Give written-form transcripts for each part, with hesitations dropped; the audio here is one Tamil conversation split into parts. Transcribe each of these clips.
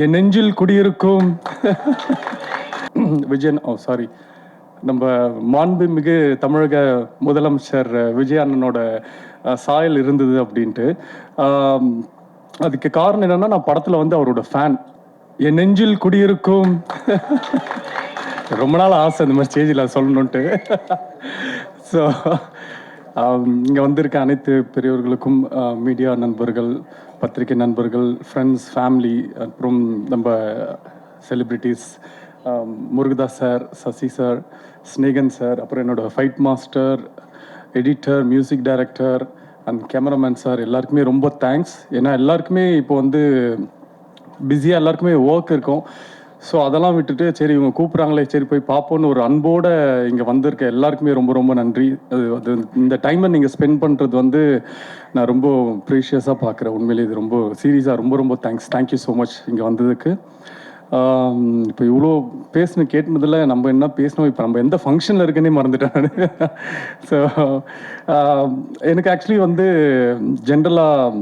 என் நெஞ்சில் குடியிருக்கும் விஜயன் சாரி நம்ம மாண்புமிகு தமிழக முதலமைச்சர் விஜய் அண்ணனோட சாயல் இருந்தது அப்படின்ட்டு. அதுக்கு காரணம் என்னன்னா, நான் படத்தில் வந்து அவரோட ஃபேன். என் நெஞ்சில் குடியிருக்கும் ரொம்ப நாள் ஆசை இந்த மாதிரி ஸ்டேஜில் சொல்லணுன்ட்டு. ஸோ இங்கே வந்திருக்க அனைத்து பெரியவர்களுக்கும், மீடியா நண்பர்கள், பத்திரிகை நண்பர்கள், ஃப்ரெண்ட்ஸ், ஃபேமிலி, அப்புறம் நம்ம celebrities, Murugadoss sir, Sasi sir, Snehan sir, அப்புறம் என்னோட fight master, editor, music director and cameraman sir, எல்லாருக்குமே ரொம்ப தேங்க்ஸ். ஏன்னா எல்லாருக்குமே இப்போ வந்து பிஸியாக எல்லாருக்குமே ஒர்க் இருக்கும். ஸோ அதெல்லாம் விட்டுட்டு சரி இவங்க கூப்பிட்றாங்களே, சரி போய் பார்ப்போன்னு ஒரு அன்போடு இங்கே வந்திருக்க எல்லாருக்குமே ரொம்ப ரொம்ப நன்றி. அது இந்த டைமை நீங்கள் ஸ்பெண்ட் பண்ணுறது வந்து நான் ரொம்ப ப்ரீஷியஸாக பார்க்குறேன். உண்மையிலே இது ரொம்ப சீரியஸாக ரொம்ப ரொம்ப தேங்க்ஸ். தேங்க்யூ ஸோ மச் இங்கே வந்ததுக்கு. இப்போ இவ்வளோ கேட்டதில் நம்ம என்ன பேசணும், இப்போ நம்ம எந்த ஃபங்க்ஷனில் இருக்குன்னே மறந்துட்டேன் நான். ஸோ எனக்கு ஆக்சுவலி வந்து ஜென்ரலாக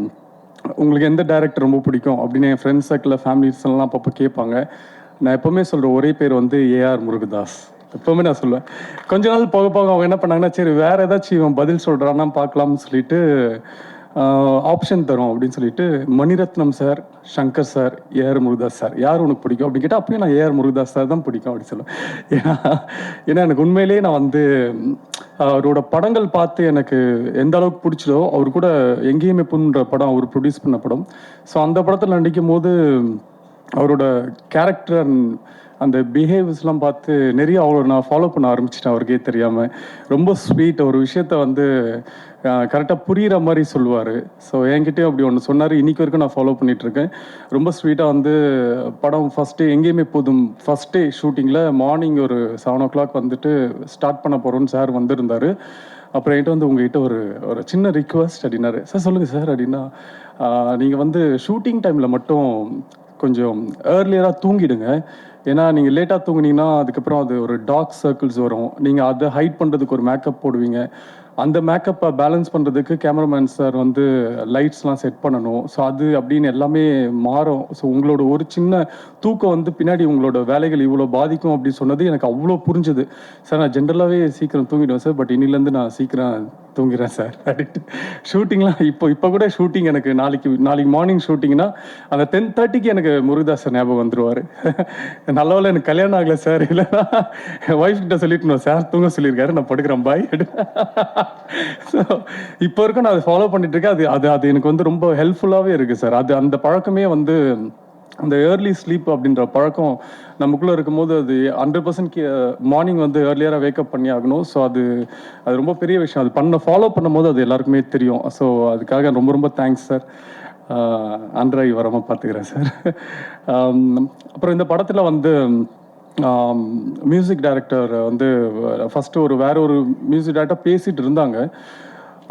உங்களுக்கு எந்த டைரக்டர் ரொம்ப பிடிக்கும் அப்படின்னு என் ஃப்ரெண்ட்ஸ் சர்க்கிளில், ஃபேமிலிஸ் எல்லாம் அப்பப்போ கேட்பாங்க. நான் எப்போவுமே சொல்கிற ஒரே பேர் வந்து ஏஆர் முருகதாஸ். எப்போவுமே நான் சொல்லுவேன். கொஞ்ச நாள் போக போக அவங்க என்ன பண்ணாங்கன்னா, சரி வேறு ஏதாச்சும் இவன் பதில் சொல்கிறான்னா பார்க்கலாம்னு சொல்லிட்டு ஆப்ஷன் தரும் அப்படின்னு சொல்லிட்டு, Mani Ratnam sir, Shankar sir, AR Murugadoss sir, யார் உனக்கு பிடிக்கும் அப்படின்னு கேட்டால், அப்பயும் நான் ஏஆர் முருகதாஸ் சார் தான் பிடிக்கும் அப்படின்னு சொல்லுவேன். ஏன்னா எனக்கு உண்மையிலேயே நான் வந்து அவரோட படங்கள் பார்த்து எனக்கு எந்த அளவுக்கு பிடிச்சதோ, அவர் கூட எங்கேயுமே புண்ணுன்ற படம் அவர் ப்ரொடியூஸ் பண்ண படம். ஸோ அந்த படத்தில் நடிக்கும் போது அவரோட கேரக்டர் அந்த பிஹேவியர்ஸ்லாம் பார்த்து நிறைய நான் ஃபாலோ பண்ண ஆரம்பிச்சிட்டேன் அவருக்கே தெரியாமல். ரொம்ப ஸ்வீட், ஒரு விஷயத்த வந்து கரெக்டாக புரிகிற மாதிரி சொல்லுவார். ஸோ என்கிட்டயும் அப்படி ஒன்று சொன்னார். இன்றைக்கி வரைக்கும் நான் ஃபாலோ பண்ணிகிட்ருக்கேன். ரொம்ப ஸ்வீட்டாக வந்து படம் ஃபஸ்ட்டு எங்கேயுமே போதும் ஃபஸ்ட் டே ஷூட்டிங்கில் மார்னிங் ஒரு 7 o'clock வந்துட்டு ஸ்டார்ட் பண்ண போகிறோன்னு சார் வந்திருந்தார். அப்புறம் என்கிட்ட வந்து உங்ககிட்ட ஒரு ஒரு சின்ன ரிக்வஸ்ட் அப்படின்னாரு. சார் சொல்லுங்கள் சார் அப்படின்னா, நீங்கள் வந்து ஷூட்டிங் டைமில் மட்டும் கொஞ்சம் ஏர்லியராக தூங்கிடுங்க. ஏன்னா நீங்கள் லேட்டாக தூங்குனீங்கன்னா அதுக்கப்புறம் அது ஒரு டார்க் சர்க்கிள்ஸ் வரும். நீங்கள் அதை ஹைட் பண்ணுறதுக்கு ஒரு மேக்கப் போடுவீங்க. அந்த மேக்கப்பை பேலன்ஸ் பண்ணுறதுக்கு கேமராமேன் சார் வந்து லைட்ஸ்லாம் செட் பண்ணணும். ஸோ அது அப்படின்னு எல்லாமே மாறும். ஸோ உங்களோட ஒரு சின்ன தூக்கம் வந்து பின்னாடி உங்களோட வேலைகள் இவ்வளோ பாதிக்கும் அப்படின்னு சொன்னது எனக்கு அவ்வளோ புரிஞ்சுது. சார் நான் ஜென்ரலாகவே சீக்கிரம் தூங்கிடுவேன் சார், பட் இன்னிலேருந்து நான் சீக்கிரம் தூங்கிறேன் சார் அப்படின்ட்டு. ஷூட்டிங்லாம் இப்போ கூட ஷூட்டிங் எனக்கு நாளைக்கு மார்னிங் ஷூட்டிங்னா அந்த 10:30க்கு எனக்கு முருகதாஸ் சார் ஞாபகம் வந்துடுவார். நல்லவேளை எனக்கு கல்யாணம் ஆகலை சார், இல்லைன்னா என் ஒய்ஃப் கிட்ட சொல்லிட்டு சார் தூங்க சொல்லியிருக்காரு, நான் படுக்கிறேன் பாய். ஸோ இப்போ வரைக்கும் நான் அதை ஃபாலோ பண்ணிட்டு இருக்கேன். அது எனக்கு வந்து ரொம்ப ஹெல்ப்ஃபுல்லாகவே இருக்குது சார். அந்த பழக்கமே வந்து அந்த ஏர்லி ஸ்லீப் அப்படின்ற பழக்கம் நமக்குள்ளே இருக்கும்போது அது 100% மார்னிங் வந்து ஏர்லியராக வேக்கப் பண்ணி ஆகணும். ஸோ அது ரொம்ப பெரிய விஷயம். அது ஃபாலோ பண்ணும்போது அது எல்லாருக்குமே தெரியும். ஸோ அதுக்காக ரொம்ப ரொம்ப தேங்க்ஸ் சார். ஆண்ட்ராய் வராமல் பார்த்துக்கிறேன் சார். அப்புறம் இந்த படத்தில் வந்து மியூசிக் டைரக்டர் வந்து ஃபஸ்ட்டு வேற ஒரு மியூசிக் டைரக்டர் பேசிகிட்டு இருந்தாங்க.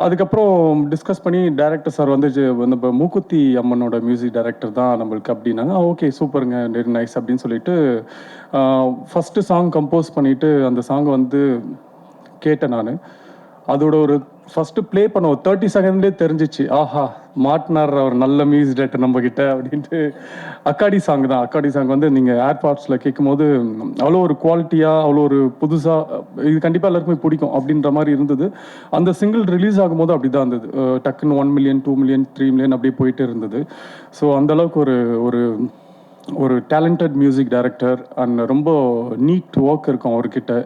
அதுக்கப்புறம் டிஸ்கஸ் பண்ணி டைரக்டர் சார் வந்து நம்ம மூக்குத்தி அம்மனோட மியூசிக் டைரக்டர் தான் நம்மளுக்கு அப்படின்னாங்க. ஓகே சூப்பருங்க, வெரி நைஸ் அப்படின்னு சொல்லிட்டு ஃபஸ்ட்டு சாங் கம்போஸ் பண்ணிவிட்டு அந்த சாங் வந்து கேட்டேன் நான். அதோட ஒரு ஃபஸ்ட்டு ப்ளே பண்ண ஒரு 30 செகண்ட்லேயே தெரிஞ்சிச்சு, ஆஹா மாட்டினார் ஒரு நல்ல மியூசிக் டைரக்டர் நம்மக்கிட்ட அப்படின்ட்டு. அக்காடி சாங் தான். அக்காடி சாங் வந்து நீங்கள் ஏர்பாட்ஸில் கேட்கும்போது அவ்வளோ ஒரு குவாலிட்டியாக, அவ்வளோ ஒரு புதுசாக, இது கண்டிப்பாக எல்லாருக்குமே பிடிக்கும் அப்படின்ற மாதிரி இருந்தது. அந்த சிங்கிள் ரிலீஸ் ஆகும்போது அப்படி தான் இருந்தது. டக்குன்னு 1 million 2 million 3 million அப்படியே போயிட்டே இருந்தது. ஸோ அந்தளவுக்கு ஒரு ஒரு டேலண்டட் மியூசிக் டைரக்டர் அண்ட் ரொம்ப நீட் ஒர்க் இருக்கும் அவர்கிட்ட.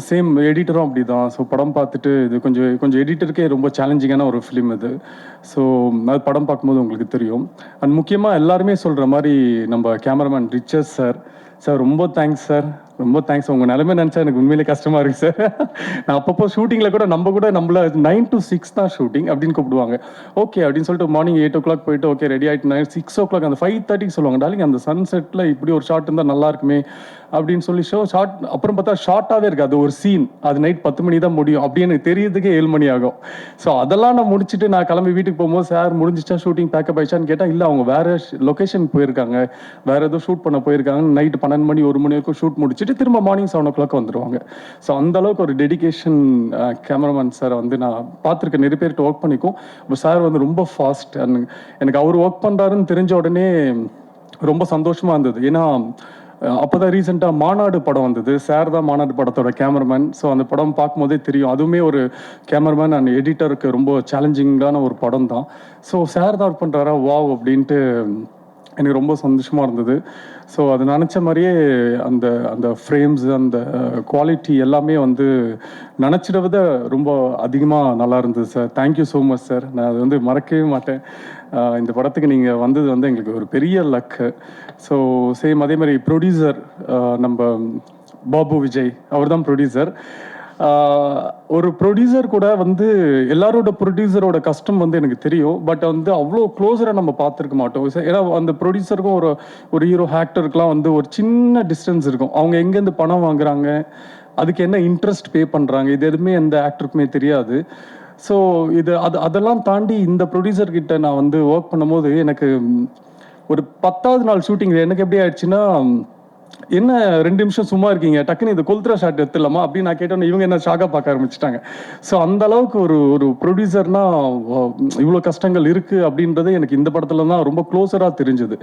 சேம் எடிட்டரும் அப்படி தான். ஸோ படம் பார்த்துட்டு இது கொஞ்சம் எடிட்டருக்கே ரொம்ப சேலஞ்சிங்கான ஒரு ஃபிலிம் இது. ஸோ அது படம் பார்க்கும்போது உங்களுக்கு தெரியும். அண்ட் முக்கியமாக எல்லாருமே சொல்கிற மாதிரி நம்ம கேமராமேன் ரிச்சர்ஸ் சார், ரொம்ப தேங்க்ஸ் சார், ரொம்ப தேங்க்ஸ். உங்கள் நிலைமை நினச்சா எனக்கு உண்மையிலே கஷ்டமாக இருக்குது சார். நான் அப்பப்போ ஷூட்டிங்கில் கூட நம்மளை 9 to 6 தான் ஷூட்டிங் அப்படின்னு கூப்பிடுவாங்க. ஓகே அப்படின்னு சொல்லிட்டு மார்னிங் 8 o'clock போயிட்டு ஓகே ரெடி ஆகிட்டு 6 o'clock அந்த 5:30க்கு சொல்லுவாங்க, டார்லிங் அந்த சன்செட்டில் இப்படி ஒரு ஷாட் இருந்தால் நல்லா இருக்குமே அப்படின்னு சொல்லி ஷார்ட். அப்புறம் பார்த்தா ஷார்ட்டாகவே இருக்குது அது ஒரு சீன். அது நைட் 10 மணி தான் முடியும் அப்படி எனக்கு தெரியறதுக்கே 7 மணி ஆகும். ஸோ அதெல்லாம் நான் முடிச்சுட்டு நான் கிளம்பி வீட்டுக்கு போகும்போது சார் முடிஞ்சிச்சா ஷூட்டிங் பேக்கப் ஆயிடுச்சான்னு கேட்டால் இல்லை அவங்க வேறு லொக்கேஷன் போயிருக்காங்க, வேறு ஏதோ ஷூட் பண்ண போயிருக்காங்க. நைட்டு 12 மணி 1 மணி வரைக்கும் ஷூட் முடிச்சுட்டு திரும்ப மார்னிங் 7 o'clock வந்துடுவாங்க. ஸோ அந்தளவுக்கு ஒரு டெடிக்கேஷன் கேமராமேன் சாரை வந்து நான் பார்த்துருக்கேன். நிறைய பேர்கிட்ட ஒர்க் பண்ணிக்கும். இப்போ சார் வந்து ரொம்ப ஃபாஸ்ட். எனக்கு அவர் ஒர்க் பண்ணுறாருன்னு தெரிஞ்ச உடனே ரொம்ப சந்தோஷமாக இருந்தது. ஏன்னா அப்போ தான் ரீசெண்டாக மாநாடு படம் வந்தது. சார் தான் மாநாடு படத்தோட கேமராமேன். ஸோ அந்த படம் பார்க்கும்போதே தெரியும். அதுவுமே ஒரு கேமராமேன் அண்ட் எடிட்டருக்கு ரொம்ப சேலஞ்சிங்கான ஒரு படம் தான். ஸோ சார் தான் ஒர்க் பண்ணுறாரா வாவ் அப்படின்ட்டு எனக்கு ரொம்ப சந்தோஷமாக இருந்தது. ஸோ அது நினச்ச மாதிரியே அந்த அந்த ஃப்ரேம்ஸ் அந்த குவாலிட்டி எல்லாமே வந்து நினச்சிட விட ரொம்ப அதிகமாக நல்லா இருந்தது sir. Thank you so much sir. நான் அது வந்து மறக்கவே மாட்டேன். இந்த படத்துக்கு நீங்கள் வந்தது வந்து எங்களுக்கு ஒரு பெரிய லக்கு. ஸோ சேம் அதே மாதிரி ப்ரொடியூசர் நம்ம பாபு விஜய் அவர் தான் ப்ரொடியூசர். ஒரு ப்ரொடியூசர் கூட வந்து எல்லாரோட ப்ரொடியூசரோட கஷ்டம் வந்து எனக்கு தெரியும். பட் வந்து அவ்வளோ க்ளோஸராக நம்ம பார்த்துருக்க மாட்டோம். ஏன்னா அந்த ப்ரொடியூசருக்கும் ஒரு ஒரு ஹீரோ ஆக்டருக்குலாம் வந்து ஒரு சின்ன டிஸ்டன்ஸ் இருக்கும். அவங்க எங்கேருந்து பணம் வாங்குறாங்க, அதுக்கு என்ன இன்ட்ரெஸ்ட் பே பண்ணுறாங்க, இது எதுவுமே எந்த ஆக்டருக்குமே தெரியாது. ஸோ அதெல்லாம் தாண்டி இந்த ப்ரொடியூசர் கிட்ட நான் வந்து ஒர்க் பண்ணும்போது எனக்கு ஒரு 10வது நாள் ஷூட்டிங் எனக்கு எப்படி ஆயிடுச்சுன்னா, என்ன 2 நிமிஷம் சும்மா இருக்கீங்க, டக்குன்னு இது கொல்த்ரா ஷாட் எடுத்துடலாமா அப்படின்னு நான் கேட்டோன்னே இவங்க என்ன ஷாக்காக பார்க்க ஆரம்பிச்சிட்டாங்க. ஸோ அந்த அளவுக்கு ஒரு ஒரு ப்ரொடியூசர்னா இவ்வளோ கஷ்டங்கள் இருக்கு அப்படின்றது எனக்கு இந்த படத்துல தான் ரொம்ப க்ளோஸராக தெரிஞ்சுது.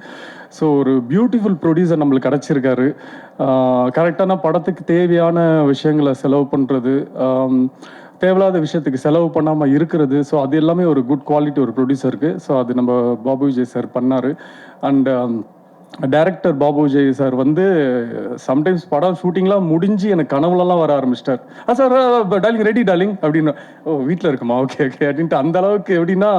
ஸோ ஒரு பியூட்டிஃபுல் ப்ரொடியூசர் நம்மளுக்கு கிடைச்சிருக்காரு. கரெக்டான படத்துக்கு தேவையான விஷயங்களை செலவு பண்ணுறது, தேவையில்லாத விஷயத்துக்கு செலவு பண்ணாமல் இருக்கிறது. ஸோ அது எல்லாமே ஒரு குட் குவாலிட்டி ஒரு ப்ரொடியூசருக்கு. ஸோ அது நம்ம பாபு விஜய் சார் பண்ணார். And director Babu Vijay sir வந்து சம்டைம்ஸ் படம் ஷூட்டிங்லாம் முடிஞ்சு எனக்கு கனவுலலாம் வர ஆரம்பிச்சிட்டார். சார் டார்லிங் ரெடி டார்லிங் அப்படின்னு. ஓ வீட்டில் இருக்குமா, ஓகே ஓகே அப்படின்ட்டு அந்த அளவுக்கு எப்படின்னா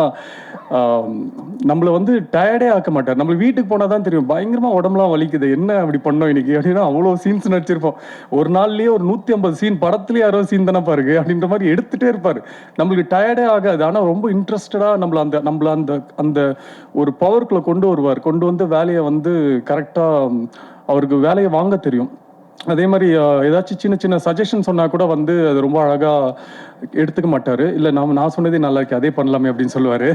நம்மளை வந்து டயர்டே ஆக்க மாட்டார். நம்மளுக்கு வீட்டுக்கு போனால் தான் தெரியும் பயங்கரமாக உடம்புலாம் வலிக்குது, என்ன அப்படி பண்ணோம் இன்னைக்கு அப்படின்னா அவ்வளோ சீன்ஸ் நடிச்சிருப்போம். ஒரு நாள்லேயே ஒரு 150 சீன், படத்துலேயே 60 சீன் தானே பாருங்க அப்படின்ற மாதிரி எடுத்துகிட்டே இருப்பார். நம்மளுக்கு டயர்டே ஆகாது. ஆனால் ரொம்ப இன்ட்ரெஸ்டடாக நம்மளை அந்த அந்த ஒரு பவருக்குள்ளே கொண்டு வருவார். கொண்டு வந்து வேலையை வந்து கரெக்டாக அவருக்கு வேலையை வாங்க தெரியும். அதே மாதிரி ஏதாச்சும் சின்ன சின்ன சஜஷன் சொன்னால் கூட வந்து அது ரொம்ப அழகாக எடுத்துக்க மாட்டார். இல்லை நான் சொன்னதே நல்லா இருக்கு, அதே பண்ணலாமே அப்படின்னு சொல்லுவார்.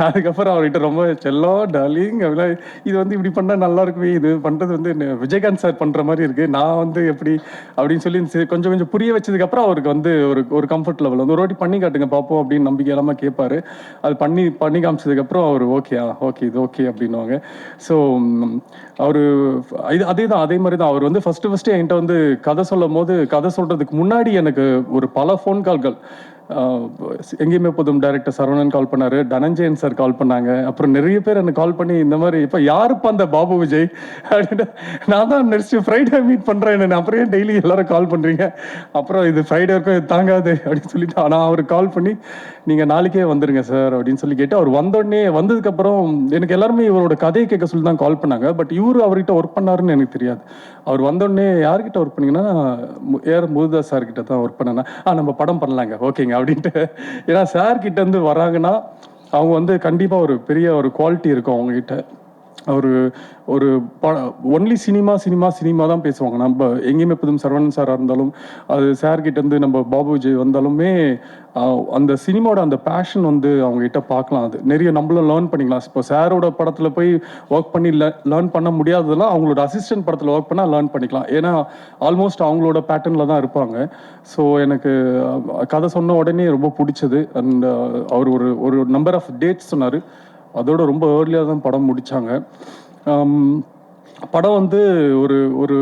அதுக்கப்புறம் அவர்கிட்ட ரொம்ப செல்லம் டார்லிங் அப்படின்னா, இது வந்து இப்படி பண்ணால் நல்லா இருக்குமே, இது பண்ணுறது வந்து விஜயகாந்த் சார் பண்ணுற மாதிரி இருக்குது, நான் வந்து எப்படி அப்படின்னு சொல்லி கொஞ்சம் கொஞ்சம் புரிய வச்சதுக்கப்புறம் அவருக்கு வந்து ஒரு ஒரு கம்ஃபர்ட் லெவல் வந்து ஒரு வாட்டி பண்ணி காட்டுங்க பார்ப்போம் அப்படின்னு நம்பிக்கை இல்லாமல் கேட்பாரு. அது பண்ணி காமிச்சதுக்கப்புறம் அவர் ஓகே இது ஓகே அப்படின்னுவாங்க. ஸோ அவர் அதே மாதிரி தான் அவர் வந்து ஃபஸ்ட்டு என்கிட்ட வந்து கதை சொல்லும் போது, கதை சொல்கிறதுக்கு முன்னாடி எனக்கு ஒரு பல ஃபோன் கால்கள், எங்கேயுமே போதும் டைரக்டர் சரவணன் கால் பண்ணார், தனஞ்சயன் சார் கால் பண்ணாங்க. அப்புறம் நிறைய பேர் எனக்கு கால் பண்ணி இந்த மாதிரி இப்போ யாருப்பா அந்த பாபு விஜய் அப்படின்னு, நான் தான் நெக்ஸ்ட் ஃப்ரைடே மீட் பண்ணுறேன் என்ன, அப்புறம் ஏன் டெய்லி எல்லாரும் கால் பண்ணுறீங்க, அப்புறம் இது ஃப்ரைடே இருக்கும் இது தாங்காது அப்படின்னு சொல்லிட்டு ஆனால் அவர் கால் பண்ணி நீங்கள் நாளைக்கே வந்துடுங்க சார் அப்படின்னு சொல்லி கேட்டு அவர் வந்ததுக்கப்புறம் எனக்கு எல்லாருமே இவரோட கதையை கேட்க சொல்லி தான் கால் பண்ணாங்க. பட் இவர் அவர்கிட்ட ஒர்க் பண்ணாருன்னு எனக்கு தெரியாது. அவர் வந்தோடனே யார்கிட்ட ஒர்க் பண்ணீங்கன்னா முருதாஸ் சார் கிட்ட தான் ஒர்க் பண்ணேன்னா, நம்ம படம் பண்ணலாங்க ஓகேங்க அப்படின்ட்டு. ஏன்னா சார் கிட்ட இருந்து வராங்கன்னா அவங்க வந்து கண்டிப்பாக ஒரு பெரிய ஒரு குவாலிட்டி இருக்கும் அவங்ககிட்ட. ஒரு ஒரு ஒன்லி சினிமா தான் பேசுவாங்க. நம்ம எங்கேயுமே புதும் சரவணன் சாராக இருந்தாலும், அது சார்கிட்டேருந்து நம்ம பாபு விஜய் வந்தாலுமே அந்த சினிமாவோட அந்த பேஷன் வந்து அவங்ககிட்ட பார்க்கலாம். அது நிறைய நம்மளும் லேர்ன் பண்ணிக்கலாம். இப்போ சாரோட படத்தில் போய் ஒர்க் பண்ணி லேர்ன் பண்ண முடியாததெல்லாம் அவங்களோட அசிஸ்டன்ட் படத்தில் ஒர்க் பண்ணால் லேர்ன் பண்ணிக்கலாம். ஏன்னா ஆல்மோஸ்ட் அவங்களோட பேட்டர்னில் தான் இருப்பாங்க. ஸோ எனக்கு கதை சொன்ன உடனே ரொம்ப பிடிச்சது. அண்ட் அவர் ஒரு நம்பர் ஆஃப் டேட்ஸ் சொன்னார். அதோட ரொம்ப ஏர்லியாக தான் படம் முடித்தாங்க. படம் வந்து ஒரு ஒரு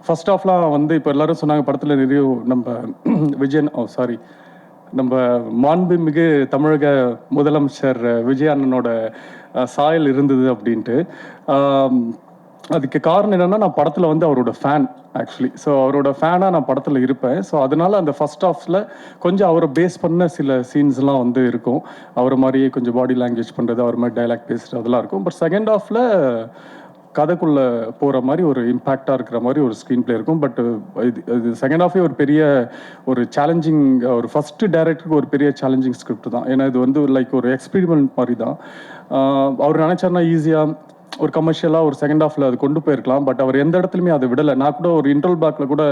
ஃபர்ஸ்ட் ஹாஃப்லாம் வந்து இப்போ எல்லாரும் சொன்னாங்க படத்தில் நிறைய நம்ம நம்ம மாண்புமிகு தமிழக முதலமைச்சர் விஜய் அண்ணனோட சாயல் இருந்தது அப்படின்ட்டு. அதுக்கு காரணம் என்னென்னா, நான் படத்தில் வந்து அவரோட ஃபேன் ஆக்சுவலி. ஸோ அவரோட ஃபேனாக நான் படத்தில் இருப்பேன். ஸோ அதனால அந்த ஃபர்ஸ்ட் ஹாஃபில் கொஞ்சம் அவரை பேஸ் பண்ண சில சீன்ஸ்லாம் வந்து இருக்கும். அவரை மாதிரியே கொஞ்சம் பாடி லாங்குவேஜ் பண்ணுறது, அவர் மாதிரி டைலாக் பேசுகிறது அதெல்லாம் இருக்கும். பட் செகண்ட் ஹாஃபில் கதைக்குள்ளே போகிற மாதிரி ஒரு இம்பேக்டாக இருக்கிற மாதிரி ஒரு ஸ்க்ரீன் பிளே இருக்கும். பட் இது செகண்ட் ஹாஃபே ஒரு பெரிய ஒரு சேலஞ்சிங், ஒரு ஃபஸ்ட்டு டைரக்டருக்கு ஒரு பெரிய சேலஞ்சிங் ஸ்கிரிப்ட் தான். ஏன்னா இது வந்து லைக் ஒரு எக்ஸ்பெரிமெண்ட் மாதிரி தான். அவர் நினச்சார்னா ஈஸியாக ஒரு கமர்ஷியலாக ஒரு செகண்ட் ஹாஃபில் அது கொண்டு போயிருக்கலாம். பட் அவர் எந்த இடத்துலையுமே அதை விடலை. நான் கூட ஒரு இன்ட்ரோல் பேக்கில் கூட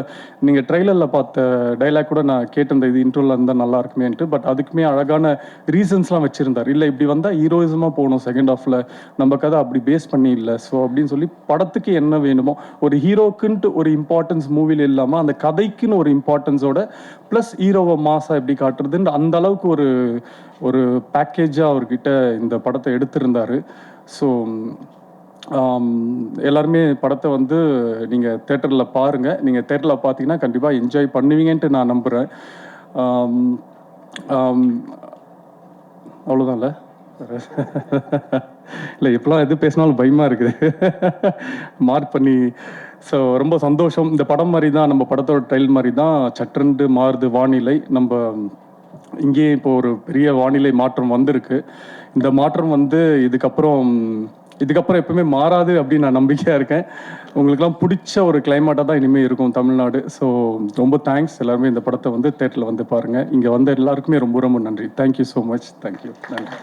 நீங்கள் ட்ரெய்லரில் பார்த்த டைலாக் கூட நான் கேட்டிருந்தேன், இது இன்ட்ரோலில் இருந்தால் நல்லா இருக்குமேன்ட்டு. பட் அதுக்குமே அழகான ரீசன்ஸ்லாம் வச்சுருந்தார். இல்லை இப்படி வந்தால் ஹீரோயிசமாக போகணும் செகண்ட் ஹாஃபில், நம்ம கதை அப்படி பேஸ் பண்ணி இல்லை. ஸோ அப்படின்னு சொல்லி படத்துக்கு என்ன வேணுமோ, ஒரு ஹீரோக்குன்ட்டு ஒரு இம்பார்ட்டன்ஸ் மூவியில் இல்லாமல் அந்த கதைக்குன்னு ஒரு இம்பார்ட்டன்ஸோட ப்ளஸ் ஹீரோவை மாசாக எப்படி காட்டுறதுன்னு அந்த அளவுக்கு ஒரு ஒரு பேக்கேஜாக அவர்கிட்ட இந்த படத்தை எடுத்திருந்தார். ஸோ எல்லாருமே படத்தை வந்து நீங்கள் தேட்டரில் பாருங்கள். நீங்கள் தேட்டரில் பார்த்தீங்கன்னா கண்டிப்பாக என்ஜாய் பண்ணுவீங்கன்ட்டு நான் நம்புகிறேன். அவ்வளோதான்ல. இல்லை, இப்போலாம் எது பேசினாலும் பயமாக இருக்குது. மார்க் பண்ணி. ஸோ ரொம்ப சந்தோஷம். இந்த படம் மாதிரி தான், நம்ம படத்தோட ட்ரைல் மாதிரி தான் சற்றென்று மாறுது வானிலை. நம்ம இங்கேயே இப்போ ஒரு பெரிய வானிலை மாற்றம் வந்திருக்கு. இந்த மாற்றம் வந்து இதுக்கப்புறம் எப்பவுமே மாறாது அப்படின்னு நான் நம்பிக்கையாக இருக்கேன். உங்களுக்குலாம் பிடிச்ச ஒரு கிளைமேட்டாக தான் இனிமேல் இருக்கும் தமிழ்நாடு. ஸோ ரொம்ப தேங்க்ஸ். எல்லாருமே இந்த படத்தை வந்து தேட்டரில் வந்து பாருங்கள். இங்கே வந்த எல்லாருக்குமே ரொம்ப ரொம்ப நன்றி. Thank you so much. தேங்க்யூ. நன்றி.